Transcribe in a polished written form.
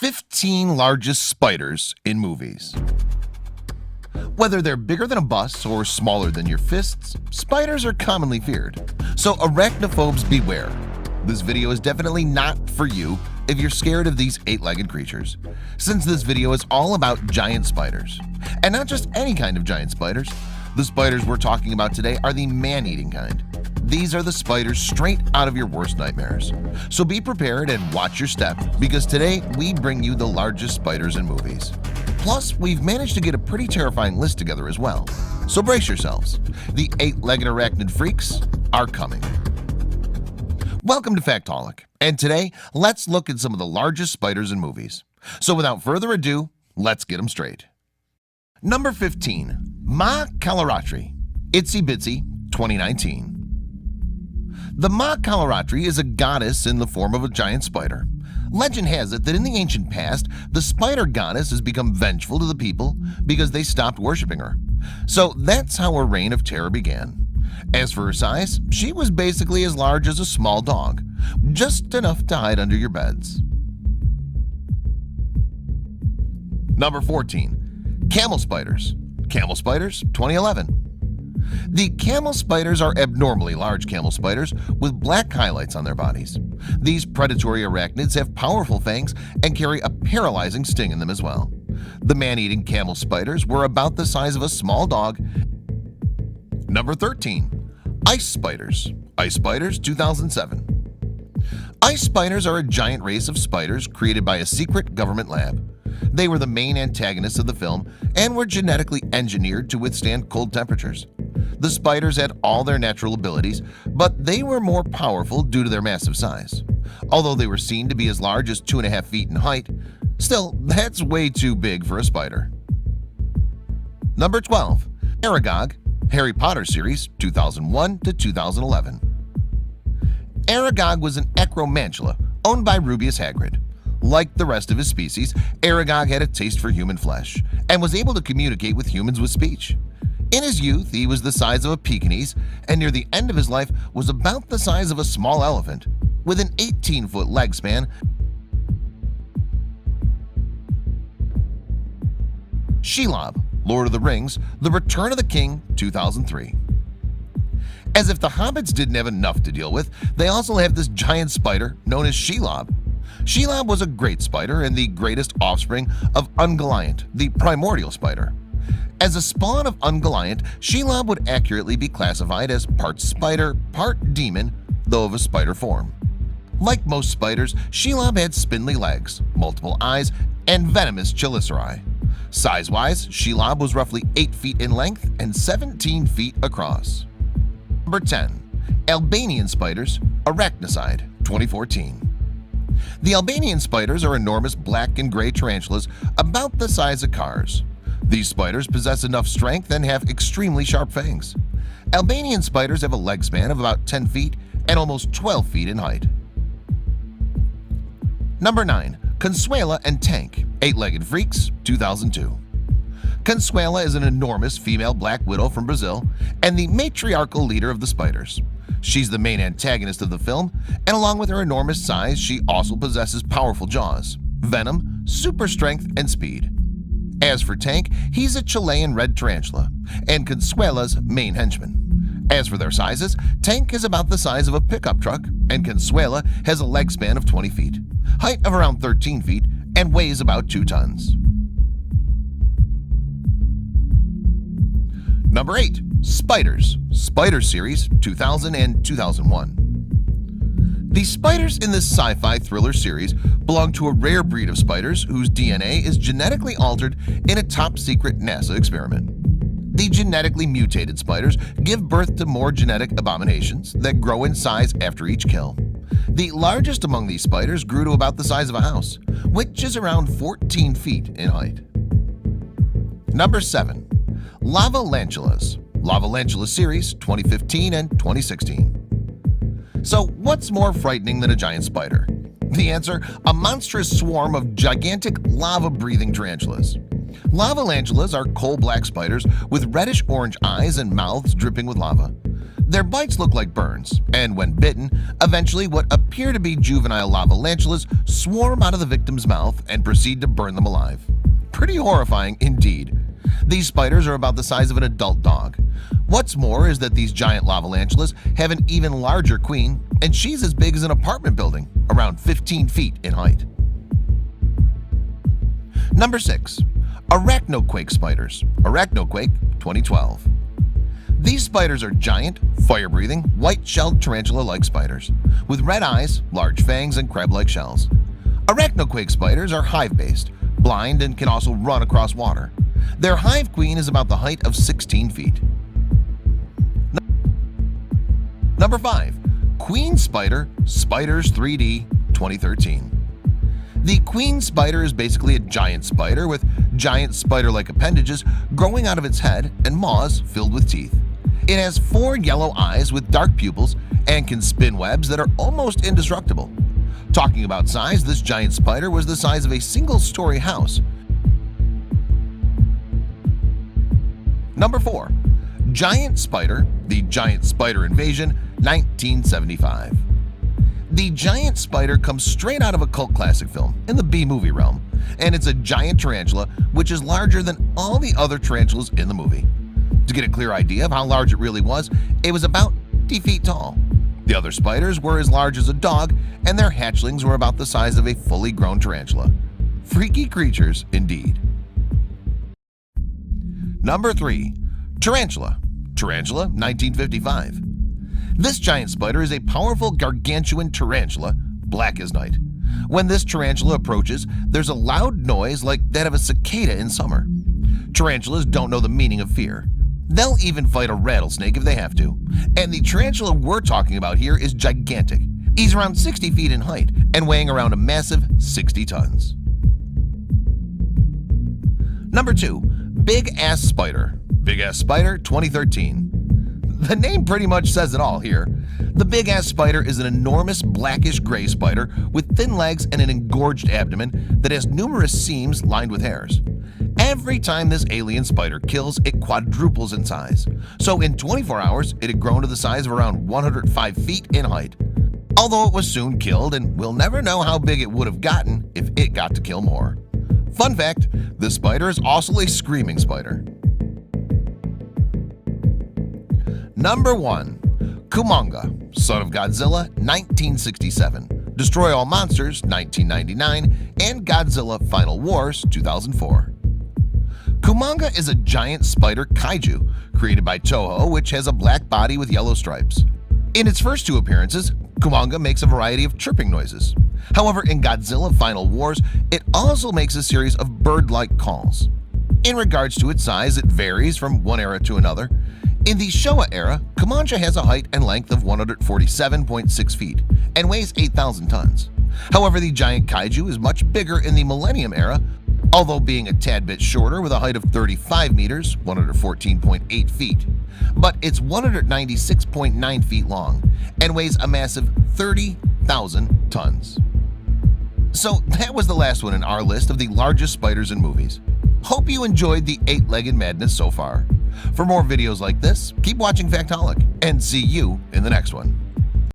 15 largest spiders in movies. Whether they're bigger than a bus or smaller than your fists, spiders are commonly feared. So arachnophobes beware. This video is definitely not for you if you're scared of these 8-legged creatures, since this video is all about giant spiders. And not just any kind of giant spiders. The spiders we're talking about today are the man-eating kind. These are the spiders straight out of your worst nightmares. So be prepared and watch your step, because today we bring you the largest spiders in movies. Plus, we've managed to get a pretty terrifying list together as well. So brace yourselves. The 8-legged arachnid freaks are coming. Welcome to Factaholic, and today let's look at some of the largest spiders in movies. So without further ado, let's get them straight. Number 15. Ma Kalaratri, Itsy Bitsy, 2019. The Ma Kalaratri is a goddess in the form of a giant spider. Legend has it that in the ancient past, the spider goddess has become vengeful to the people because they stopped worshiping her. So that's how her reign of terror began. As for her size, she was basically as large as a small dog, just enough to hide under your beds. Number 14. Camel spiders, Camel spiders, 2011. The camel spiders are abnormally large camel spiders with black highlights on their bodies. These predatory arachnids have powerful fangs and carry a paralyzing sting in them as well. The man-eating camel spiders were about the size of a small dog. Number 13. Ice spiders, Ice spiders, 2007. Ice spiders are a giant race of spiders created by a secret government lab. They were the main antagonists of the film and were genetically engineered to withstand cold temperatures. The spiders had all their natural abilities, but they were more powerful due to their massive size. Although they were seen to be as large as 2.5 feet in height, still, that's way too big for a spider. Number 12. Aragog, Harry Potter series, 2001 to 2011. Aragog was an Acromantula owned by Rubeus Hagrid. Like the rest of his species, Aragog had a taste for human flesh and was able to communicate with humans with speech. In his youth, he was the size of a Pekingese, and near the end of his life was about the size of a small elephant, with an 18-foot leg span. Shelob, Lord of the Rings, The Return of the King, 2003. As if the hobbits didn't have enough to deal with, they also have this giant spider known as Shelob. Shelob was a great spider and the greatest offspring of Ungoliant, the primordial spider. As a spawn of Ungoliant, Shelob would accurately be classified as part spider, part demon, though of a spider form. Like most spiders, Shelob had spindly legs, multiple eyes, and venomous chelicerae. Size-wise, Shelob was roughly 8 feet in length and 17 feet across. Number 10. Albanian spiders, Arachnicide, 2014. The Albanian spiders are enormous black and gray tarantulas about the size of cars. These spiders possess enough strength and have extremely sharp fangs. Albanian spiders have a leg span of about 10 feet and almost 12 feet in height. Number 9. Consuela and Tank, 8-legged freaks, 2002. Consuela is an enormous female black widow from Brazil and the matriarchal leader of the spiders. She's the main antagonist of the film, and along with her enormous size, she also possesses powerful jaws, venom, super strength, and speed. As for Tank, he's a Chilean red tarantula and Consuela's main henchman. As for their sizes, Tank is about the size of a pickup truck and Consuela has a leg span of 20 feet, height of around 13 feet, and weighs about 2 tons. Number 8. Spiders, Spider series, 2000 and 2001. The spiders in this sci-fi thriller series belong to a rare breed of spiders whose DNA is genetically altered in a top-secret NASA experiment. The genetically mutated spiders give birth to more genetic abominations that grow in size after each kill. The largest among these spiders grew to about the size of a house, which is around 14 feet in height. Number 7. Lavalantulas, Lavalantula series, 2015 and 2016. So what's more frightening than a giant spider? The answer, a monstrous swarm of gigantic lava-breathing tarantulas. Lavalantulas are coal-black spiders with reddish-orange eyes and mouths dripping with lava. Their bites look like burns, and when bitten, eventually what appear to be juvenile lavalantulas swarm out of the victim's mouth and proceed to burn them alive. Pretty horrifying indeed. These spiders are about the size of an adult dog. What's more is that these giant lavalantulas have an even larger queen, and she's as big as an apartment building, around 15 feet in height. Number 6. Arachnoquake spiders. Arachnoquake 2012. These spiders are giant, fire-breathing, white-shelled tarantula-like spiders with red eyes, large fangs, and crab-like shells. Arachnoquake spiders are hive-based, blind, and can also run across water. Their hive queen is about the height of 16 feet. Number 5. Queen spider Spiders 3D 2013. The queen spider is basically a giant spider with giant spider-like appendages growing out of its head and maws filled with teeth. It has 4 yellow eyes with dark pupils and can spin webs that are almost indestructible. Talking about size, this giant spider was the size of a single-story house. Number 4. Giant Spider, The Giant Spider Invasion 1975. The giant spider comes straight out of a cult classic film in the B-movie realm, and it's a giant tarantula which is larger than all the other tarantulas in the movie. To get a clear idea of how large it really was about 50 feet tall. The other spiders were as large as a dog, and their hatchlings were about the size of a fully grown tarantula. Freaky creatures indeed. Number 3. Tarantula. Tarantula 1955. This giant spider is a powerful gargantuan tarantula, black as night. When this tarantula approaches, there's a loud noise like that of a cicada in summer. Tarantulas don't know the meaning of fear. They'll even fight a rattlesnake if they have to. And the tarantula we're talking about here is gigantic. He's around 60 feet in height and weighing around a massive 60 tons. Number 2. Big Ass Spider. Big Ass Spider 2013. The name pretty much says it all here. The Big Ass Spider is an enormous blackish gray spider with thin legs and an engorged abdomen that has numerous seams lined with hairs. Every time this alien spider kills, it quadruples in size. So in 24 hours, it had grown to the size of around 105 feet in height. Although it was soon killed, and we'll never know how big it would have gotten if it got to kill more. Fun fact, this spider is also a screaming spider. Number 1. Kumonga, Son of Godzilla 1967, Destroy All Monsters 1999, and Godzilla Final Wars 2004. Kumonga is a giant spider kaiju created by Toho, which has a black body with yellow stripes. In its first 2 appearances, Kumonga makes a variety of chirping noises. However, in Godzilla Final Wars, it also makes a series of bird-like calls. In regards to its size, it varies from one era to another. In the Showa era, Kumonga has a height and length of 147.6 feet and weighs 8,000 tons. However, the giant kaiju is much bigger in the Millennium era, although being a tad bit shorter with a height of 35 meters, 114.8 feet. But it's 196.9 feet long and weighs a massive 30,000 tons. So that was the last one in our list of the largest spiders in movies. Hope you enjoyed the 8-legged madness so far. For more videos like this, keep watching Factaholic, and see you in the next one.